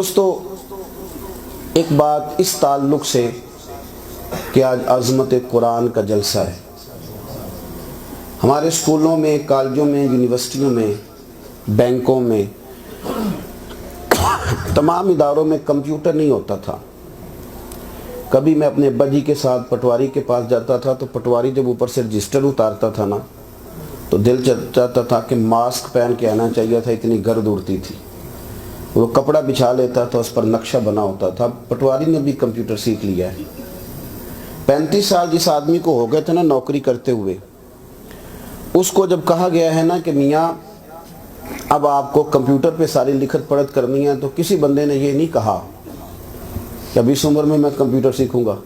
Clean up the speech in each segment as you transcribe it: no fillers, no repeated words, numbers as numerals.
दोस्तों, एक बात इस ताल्लुक़ से कि आज अज़मत कुरान का जलसा है। हमारे स्कूलों में, कॉलेजों में, यूनिवर्सिटियों में, बैंकों में, तमाम इदारों में कंप्यूटर नहीं होता था। कभी मैं अपने अब्बा जी के साथ पटवारी के पास जाता था तो पटवारी जब ऊपर से रजिस्टर उतारता था ना, तो दिल चाहता था कि मास्क पहन के आना चाहिए था, इतनी गर्द उड़ती थी। वो कपड़ा बिछा लेता था, उस पर नक्शा बना होता था। पटवारी ने भी कंप्यूटर सीख लिया है। 35 साल जिस आदमी को हो गए थे ना नौकरी करते हुए, उसको जब कहा गया है ना कि मियाँ अब आपको कंप्यूटर पे सारी लिखत पढ़त करनी है, तो किसी बंदे ने ये नहीं कहा कि अब इस उम्र में मैं कंप्यूटर सीखूंगा।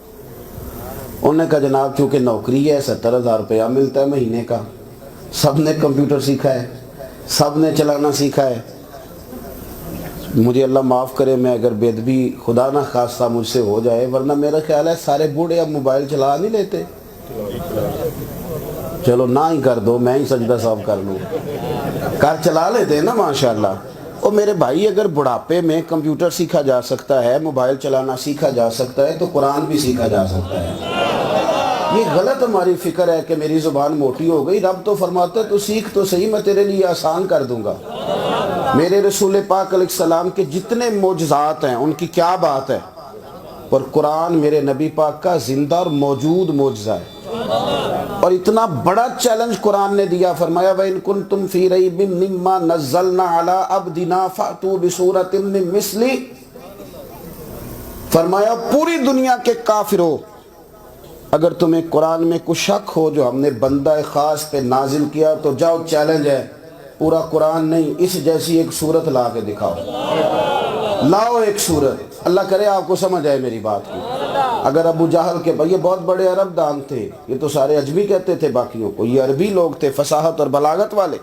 उन्होंने कहा जनाब चूँकि नौकरी है, 70,000 रुपया मिलता है महीने का, सब ने कंप्यूटर सीखा है, सब ने चलाना सीखा है। मुझे अल्लाह माफ़ करे, मैं अगर बेदबी खुदा ना खास्ता मुझसे हो जाए, वरना मेरा ख्याल है सारे बूढ़े अब मोबाइल चला नहीं लेते। चलो ना ही कर दो, मैं ही सजदा साफ कर लूँ, कार चला लेते हैं ना माशाल्लाह। और मेरे भाई, अगर बुढ़ापे में कंप्यूटर सीखा जा सकता है, मोबाइल चलाना सीखा जा सकता है, तो कुरान भी सीखा जा सकता है। ये गलत हमारी फ़िक्र है कि मेरी ज़ुबान मोटी हो गई। रब तो फरमाता है तो सीख तो सही, मैं तेरे लिए आसान कर दूंगा। मेरे रसूल पाक अलैहिस्सलाम के जितने मोजज़ात हैं उनकी क्या बात है, पर कुरान मेरे नबी पाक का जिंदा और मौजूद मोजज़ा है। और इतना बड़ा चैलेंज कुरान ने दिया, फरमाया वइन कुंतुम फी रैबिम मिम्मा नज़्ज़लना अला अब्दिना फ़अतू बिसूरतिम मिन मिस्ली। फरमाया पूरी दुनिया के काफिरों, अगर तुम्हें कुरान में कुछ शक हो जो हमने बंदा खास पे नाजिल किया, तो जाओ, चैलेंज है, पूरा कुरान नहीं, इस जैसी एक सूरत ला के दिखाओ। लाओ एक सूरत। अल्लाह करे आपको समझ आए मेरी बात की। अगर अबू जहल के भाई, ये बहुत बड़े अरब दान थे, ये तो सारे अजमी कहते थे बाकियों को, ये अरबी लोग थे, फसाहत और बलागत वाले।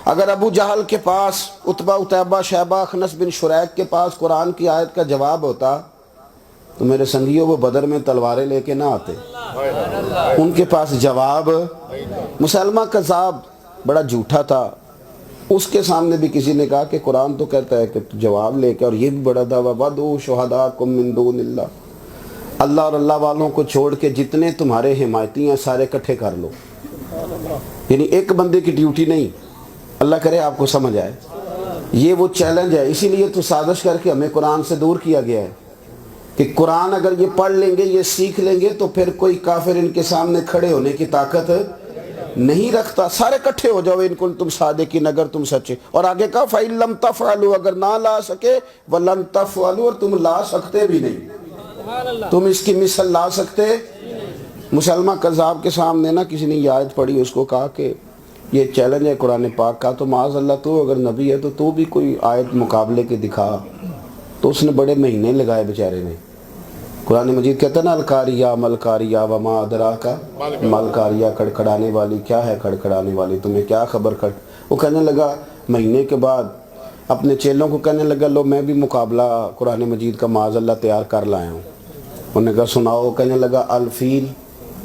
अगर अबू जहल के पास, उतबा, उतैबा, शैबा, अखनस बिन शुरैक के पास कुरान की आयत का जवाब होता, तो मेरे संगियों वो बदर में तलवारें लेके ना आते। उनके पास जवाब, मुसलमा कज़ाब बड़ा झूठा था, उसके सामने भी किसी ने कहा कि कुरान तो कहता है कि जवाब लेके, और ये भी बड़ा दावा, वदू शुहदाकुम मिन दूनिल्लाह, अल्लाह और अल्लाह वालों को छोड़ के जितने तुम्हारे हिमायती हैं सारे इकट्ठे कर लो। यानी एक बंदे की ड्यूटी नहीं। अल्लाह करे आपको समझ आए। ये वो चैलेंज है। इसीलिए तो साजिश करके हमें कुरान से दूर किया गया है कि कुरान अगर ये पढ़ लेंगे, ये सीख लेंगे, तो फिर कोई काफिर इनके सामने खड़े होने की ताकत नहीं रखता। सारे इकट्ठे हो जाओ, इनको तुम सादिकीन, अगर तुम सच्चे। और आगे कहा फ़इन लम तफ़अलू, अगर ना ला सके, वलन तफ़अलू, और तुम ला सकते भी नहीं, तुम इसकी मिसाल ला सकते। मुसलमान कज़ाब के सामने ना किसी ने आयत पढ़ी, उसको कहा कि ये चैलेंज है कुरान पाक का, तो माज़अल्लाह तू अगर नबी है तो तू भी कोई आयत मुकाबले के दिखा। तो उसने बड़े महीने लगाए बेचारे ने। कुरान मजीद कहता है ना, अलकारिया मलकारिया वमा अदराका मलकारिया, खड़खड़ाने वाली क्या है, खड़खड़ाने वाली तुम्हें क्या खबर खड़। वो कहने लगा महीने के बाद अपने चेलों को कहने लगा, लो मैं भी मुकाबला कुरान मजीद का माज़अल्लाह तैयार कर लाया हूँ। उन्होंने कहा सुनाओ। कहने लगा अलफील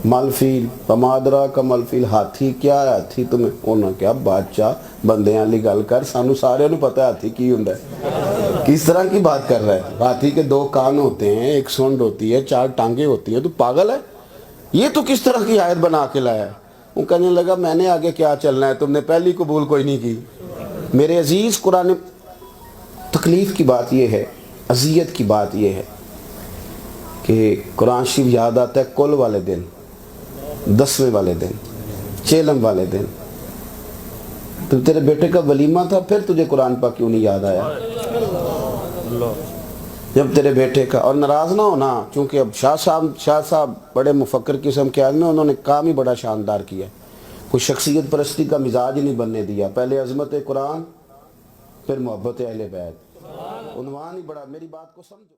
मलफील वमा अदराका मलफील, हाथी क्या है, हाथी तुम्हें। उन्होंने क्या बादशाह बंदे वाली गल कर, सानू सारे पता है हाथी की होंदा है। किस तरह की बात कर रहा है। हाथी के 2 कान होते हैं, 1 सूंड होती है, 4 टांगे होती हैं, तू पागल है। ये तो किस तरह की आयत बना के लाया है। वो कहने लगा मैंने आगे क्या चलना है, तुमने पहली कबूल कोई नहीं की। मेरे अजीज़, कुरान तकलीफ़ की बात यह है, अजियत की बात यह है कि कुरान शरीफ याद आता है कुल वाले दिन, 10वें वाले दिन, चेलम वाले दिन। तो तेरे बेटे का वलीमा था, फिर तुझे कुरान पाक क्यों नहीं याद आया? जब तेरे बेटे का, और नाराज़ ना होना, क्योंकि अब शाह साहब बड़े मुफक्कर किस्म के आदमी, उन्होंने काम ही बड़ा शानदार किया। कोई शख्सियत परस्ती का मिजाज ही नहीं बनने दिया। पहले अज़मत कुरान, फिर मोहब्बत अहले बैत, उन्वान ही बड़ा। मेरी बात को समझो।